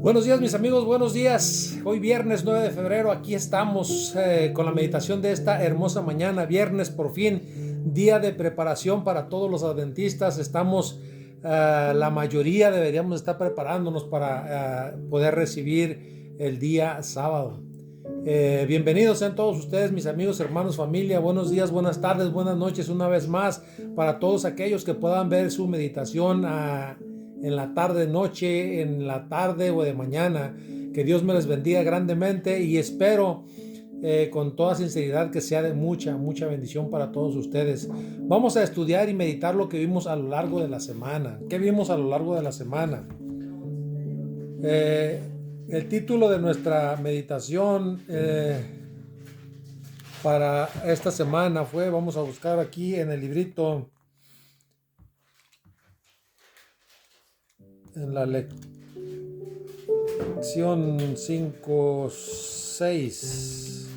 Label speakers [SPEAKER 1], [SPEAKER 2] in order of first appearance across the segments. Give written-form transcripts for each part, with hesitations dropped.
[SPEAKER 1] Buenos días mis amigos, buenos días. Hoy viernes 9 de febrero, aquí estamos con la meditación de esta hermosa mañana. Viernes por fin, día de preparación para todos los adventistas. Estamos, la mayoría deberíamos estar preparándonos para poder recibir el día sábado. Bienvenidos sean todos ustedes, mis amigos, hermanos, familia. Buenos días, buenas tardes, buenas noches una vez más para todos aquellos que puedan ver su meditación en la tarde, noche, en la tarde o de mañana. Que Dios me les bendiga grandemente y espero con toda sinceridad que sea de mucha bendición para todos ustedes. Vamos a estudiar y meditar lo que vimos a lo largo de la semana. ¿Qué vimos a lo largo de la semana? El título de nuestra meditación para esta semana fue, vamos a buscar aquí en el librito, en la lección 5, 6.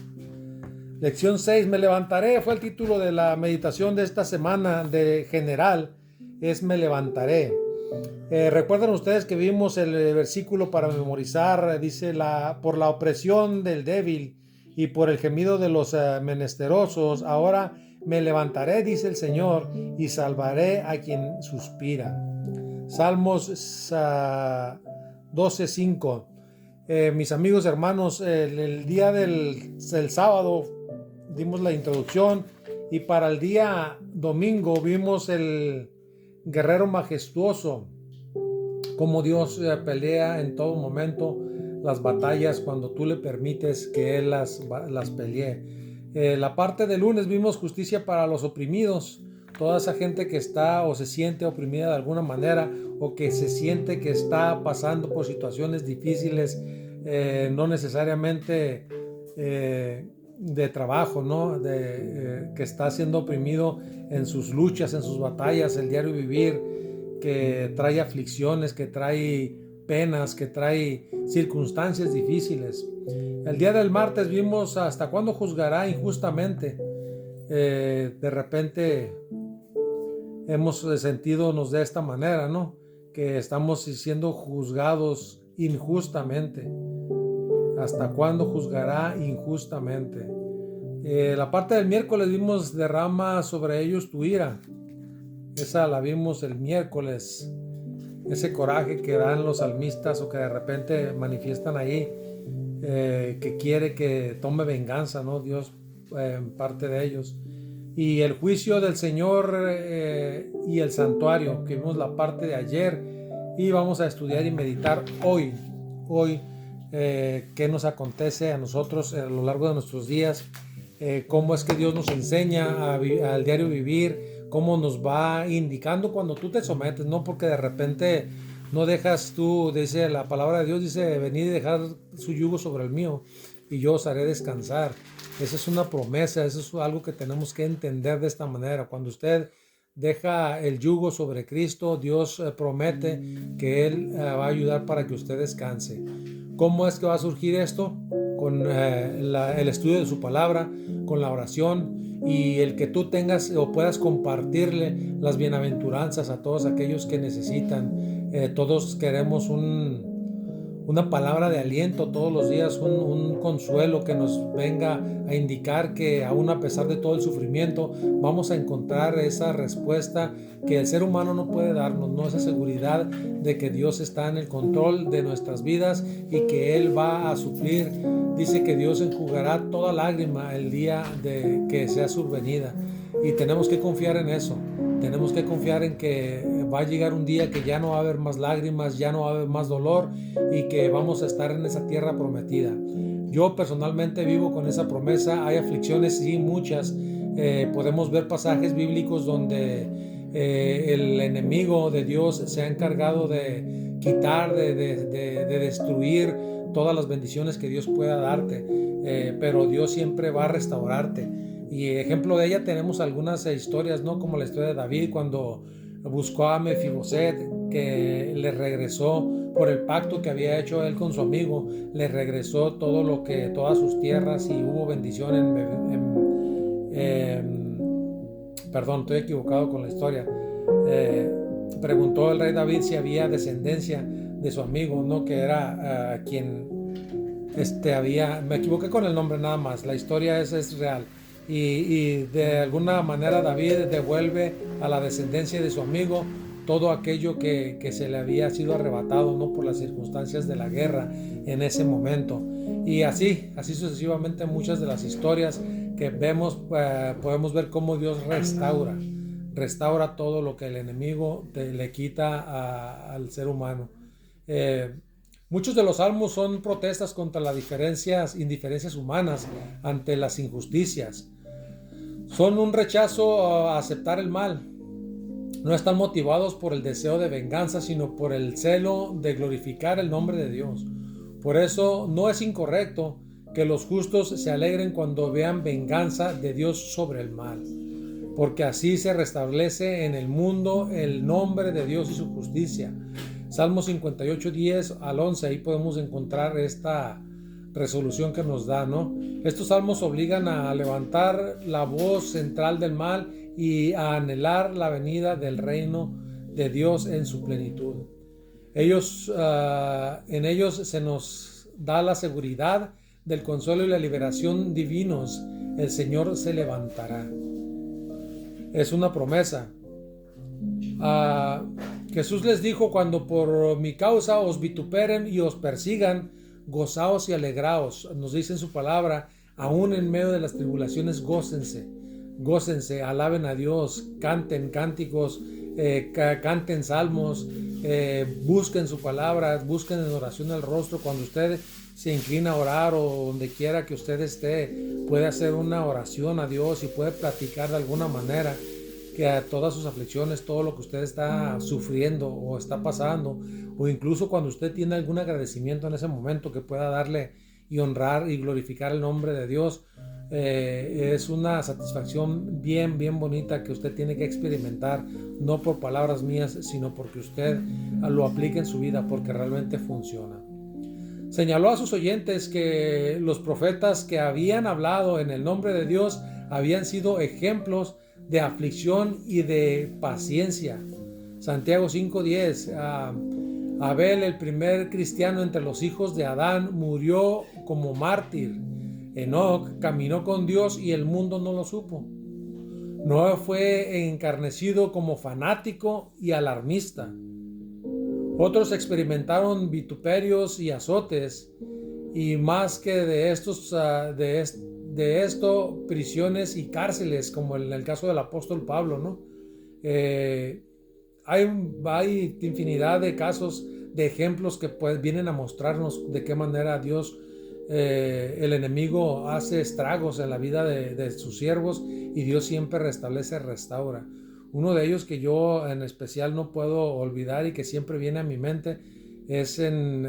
[SPEAKER 1] Lección 6, me levantaré, fue el título de la meditación de esta semana de general, es me levantaré. Recuerdan ustedes que vimos el versículo para memorizar, dice, por la opresión del débil y por el gemido de los menesterosos, ahora me levantaré, dice el Señor, y salvaré a quien suspira. Salmos 12:5. Mis amigos, hermanos, el día del sábado dimos la introducción y para el día domingo vimos el guerrero majestuoso, como Dios pelea en todo momento las batallas cuando tú le permites que Él las pelee. La parte de lunes vimos justicia para los oprimidos, toda esa gente que está o se siente oprimida de alguna manera o que se siente que está pasando por situaciones difíciles, no necesariamente de trabajo, ¿no? Que está siendo oprimido en sus luchas, en sus batallas, el diario vivir, que trae aflicciones, que trae penas, que trae circunstancias difíciles. El día del martes vimos hasta cuándo juzgará injustamente. De repente hemos sentido de esta manera, ¿no? Que estamos siendo juzgados injustamente. ¿Hasta cuándo juzgará injustamente? La parte del miércoles vimos derrama sobre ellos tu ira. Esa la vimos el miércoles. Ese coraje que dan los salmistas o que de repente manifiestan ahí, que quiere que tome venganza, ¿no? Dios en parte de ellos. Y el juicio del Señor y el santuario, que vimos la parte de ayer, y vamos a estudiar y meditar hoy qué nos acontece a nosotros a lo largo de nuestros días, cómo es que Dios nos enseña al diario vivir, cómo nos va indicando cuando tú te sometes, no porque de repente no dejas tú, dice la palabra de Dios, dice, venid y dejar su yugo sobre el mío y yo os haré descansar. Esa es una promesa, eso es algo que tenemos que entender de esta manera. Cuando usted deja el yugo sobre Cristo, Dios promete que Él va a ayudar para que usted descanse. ¿Cómo es que va a surgir esto? Con el estudio de su palabra, con la oración y el que tú tengas o puedas compartirle las bienaventuranzas a todos aquellos que necesitan. Todos queremos una palabra de aliento todos los días, un consuelo que nos venga a indicar que aún a pesar de todo el sufrimiento vamos a encontrar esa respuesta que el ser humano no puede darnos, ¿no? Esa seguridad de que Dios está en el control de nuestras vidas y que Él va a suplir. Dice que Dios enjugará toda lágrima el día de que sea su venida y tenemos que confiar en eso. Tenemos que confiar en que va a llegar un día que ya no va a haber más lágrimas, ya no va a haber más dolor y que vamos a estar en esa tierra prometida. Yo personalmente vivo con esa promesa. Hay aflicciones, sí, muchas. Podemos ver pasajes bíblicos donde el enemigo de Dios se ha encargado de quitar, de destruir todas las bendiciones que Dios pueda darte, pero Dios siempre va a restaurarte. Y ejemplo de ella tenemos algunas historias, ¿no? Como la historia de David cuando buscó a Mefiboset, que le regresó por el pacto que había hecho él con su amigo, le regresó todas sus tierras y hubo bendición perdón, estoy equivocado con la historia. Preguntó el rey David si había descendencia de su amigo, ¿no? Que era quien me equivoqué con el nombre nada más, la historia es real. Y de alguna manera David devuelve a la descendencia de su amigo todo aquello que se le había sido arrebatado, ¿no? Por las circunstancias de la guerra en ese momento. Y así sucesivamente muchas de las historias que vemos, podemos ver cómo Dios restaura todo lo que el enemigo le quita al ser humano. Eh, Muchos de los salmos son protestas contra las indiferencias humanas ante las injusticias. Son un rechazo a aceptar el mal. No están motivados por el deseo de venganza, sino por el celo de glorificar el nombre de Dios. Por eso no es incorrecto que los justos se alegren cuando vean venganza de Dios sobre el mal, porque así se restablece en el mundo el nombre de Dios y su justicia. Salmo 58, 10 al 11, ahí podemos encontrar esta resolución que nos da, ¿no? Estos salmos obligan a levantar la voz central del mal y a anhelar la venida del reino de Dios en su plenitud. En ellos se nos da la seguridad del consuelo y la liberación divinos. El Señor se levantará. Es una promesa. Jesús les dijo: cuando por mi causa os vituperen y os persigan, gozaos y alegraos. Nos dice en su palabra: aún en medio de las tribulaciones, gócense, alaben a Dios, canten cánticos, canten salmos, busquen su palabra, busquen en oración el rostro. Cuando usted se inclina a orar o donde quiera que usted esté, puede hacer una oración a Dios y puede platicar de alguna manera que a todas sus aflicciones, todo lo que usted está sufriendo o está pasando, o incluso cuando usted tiene algún agradecimiento en ese momento, que pueda darle y honrar y glorificar el nombre de Dios. Es una satisfacción bien bonita que usted tiene que experimentar, no por palabras mías, sino porque usted lo aplique en su vida, porque realmente funciona. Señaló a sus oyentes que los profetas que habían hablado en el nombre de Dios habían sido ejemplos de aflicción y de paciencia. Santiago 5:10. Abel, el primer cristiano entre los hijos de Adán, murió como mártir. Enoc caminó con Dios y el mundo no lo supo. Noé fue encarnecido como fanático y alarmista. Otros experimentaron vituperios y azotes, y más que de esto, prisiones y cárceles, como en el caso del apóstol Pablo, ¿no? Hay infinidad de casos, de ejemplos que vienen a mostrarnos de qué manera Dios, el enemigo, hace estragos en la vida de sus siervos, y Dios siempre restaura. Uno de ellos que yo en especial no puedo olvidar y que siempre viene a mi mente es en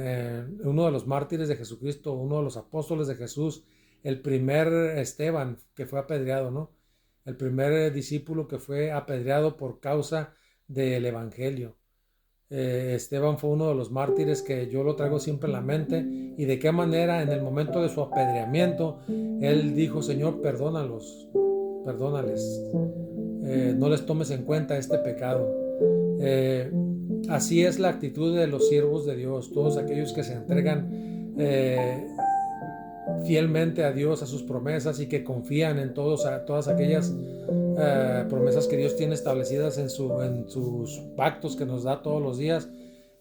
[SPEAKER 1] uno de los mártires de Jesucristo, uno de los apóstoles de Jesús, el primer Esteban, que fue apedreado, ¿no? El primer discípulo que fue apedreado por causa del evangelio. Esteban fue uno de los mártires que yo lo traigo siempre en la mente, y de qué manera en el momento de su apedreamiento él dijo: Señor, perdónales, no les tomes en cuenta este pecado. Así es la actitud de los siervos de Dios, todos aquellos que se entregan fielmente a Dios, a sus promesas, y que confían en todas aquellas promesas que Dios tiene establecidas en sus pactos que nos da todos los días,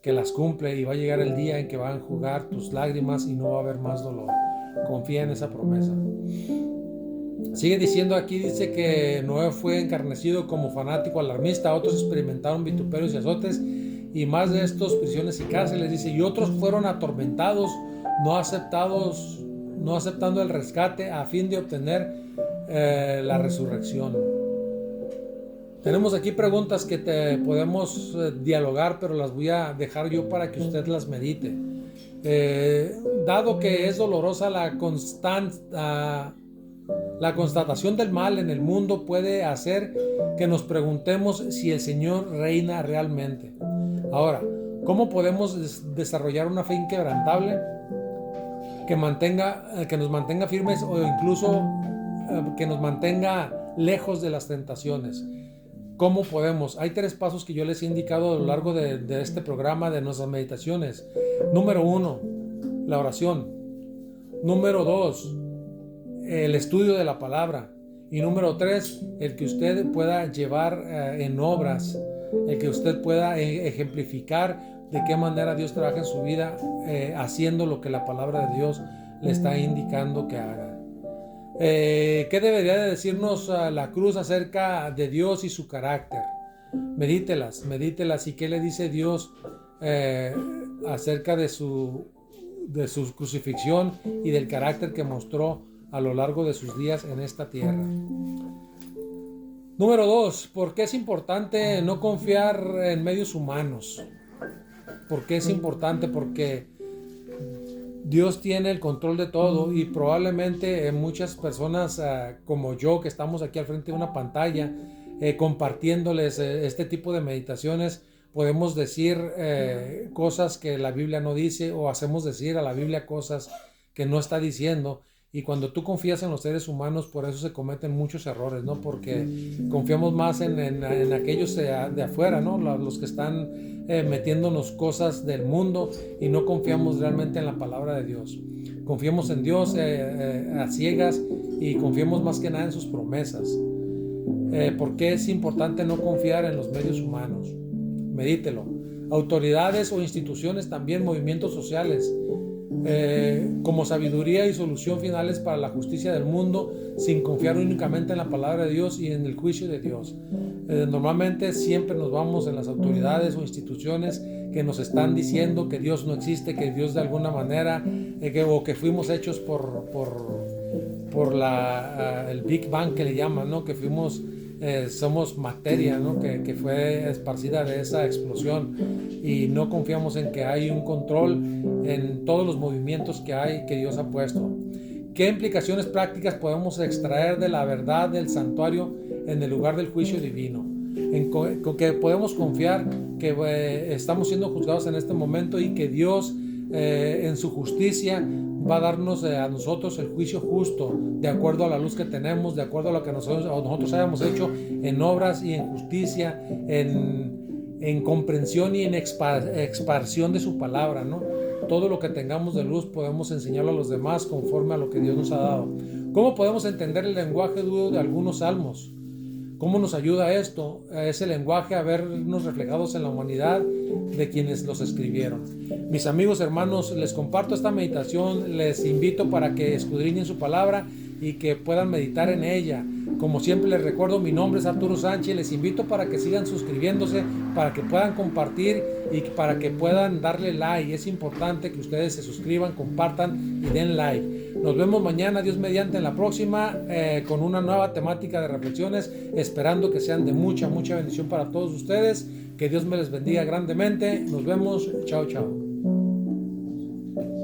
[SPEAKER 1] que las cumple, y va a llegar el día en que van a enjugar tus lágrimas y no va a haber más dolor. Confía en esa promesa. Sigue diciendo aquí, dice que Noé fue encarnecido como fanático alarmista, otros experimentaron vituperios y azotes, y más de estos, prisiones y cárceles, dice, y otros fueron atormentados, no aceptando el rescate a fin de obtener la resurrección. Tenemos aquí preguntas que podemos dialogar, pero las voy a dejar yo para que usted las medite. Dado que es dolorosa la constatación del mal en el mundo, puede hacer que nos preguntemos si el Señor reina realmente. Ahora, ¿cómo podemos desarrollar una fe inquebrantable que nos mantenga firmes, o incluso que nos mantenga lejos de las tentaciones? ¿Cómo podemos? Hay 3 pasos que yo les he indicado a lo largo de este programa, de nuestras meditaciones. Número 1, la oración. Número 2, el estudio de la palabra. Y número 3, el que usted pueda llevar en obras, el que usted pueda ejemplificar de qué manera Dios trabaja en su vida, haciendo lo que la palabra de Dios le está indicando que haga. ¿Qué debería de decirnos la cruz acerca de Dios y su carácter? Medítelas. ¿Y qué le dice Dios acerca de su crucifixión y del carácter que mostró a lo largo de sus días en esta tierra? Número 2, ¿por qué es importante no confiar en medios humanos? ¿Por qué es importante? Porque Dios tiene el control de todo y probablemente muchas personas como yo, que estamos aquí al frente de una pantalla compartiéndoles este tipo de meditaciones, podemos decir cosas que la Biblia no dice, o hacemos decir a la Biblia cosas que no está diciendo. Y cuando tú confías en los seres humanos, por eso se cometen muchos errores, ¿no? Porque confiamos más en aquellos de afuera, ¿no? Los que están metiéndonos cosas del mundo, y no confiamos realmente en la palabra de Dios. Confiamos en Dios a ciegas, y confiamos más que nada en sus promesas. ¿Por qué es importante no confiar en los medios humanos? Medítelo. Autoridades o instituciones, también movimientos sociales, como sabiduría y solución finales para la justicia del mundo, sin confiar únicamente en la palabra de Dios y en el juicio de Dios. Normalmente siempre nos vamos en las autoridades o instituciones que nos están diciendo que Dios no existe, que Dios de alguna manera, o que fuimos hechos por el Big Bang, que le llaman, ¿no? Que somos materia, ¿no? Que fue esparcida de esa explosión, y no confiamos en que hay un control en todos los movimientos que Dios ha puesto. ¿Qué implicaciones prácticas podemos extraer de la verdad del santuario en el lugar del juicio divino? Con que podemos confiar que estamos siendo juzgados en este momento, y que Dios en su justicia va a darnos a nosotros el juicio justo, de acuerdo a la luz que tenemos, de acuerdo a lo que nosotros hayamos hecho en obras y en justicia, en comprensión y en expansión de su palabra, ¿no? Todo lo que tengamos de luz podemos enseñarlo a los demás conforme a lo que Dios nos ha dado. ¿Cómo podemos entender el lenguaje duro de algunos salmos? ¿Cómo nos ayuda esto, ese lenguaje, a vernos reflejados en la humanidad de quienes los escribieron? Mis amigos, hermanos, les comparto esta meditación, les invito para que escudriñen su palabra y que puedan meditar en ella. Como siempre les recuerdo, mi nombre es Arturo Sánchez. Les invito para que sigan suscribiéndose, para que puedan compartir y para que puedan darle like. Es importante que ustedes se suscriban, compartan y den like. Nos vemos mañana, Dios mediante, en la próxima, con una nueva temática de reflexiones, esperando que sean de mucha bendición para todos ustedes. Que Dios me les bendiga grandemente. Nos vemos. Chao, chao.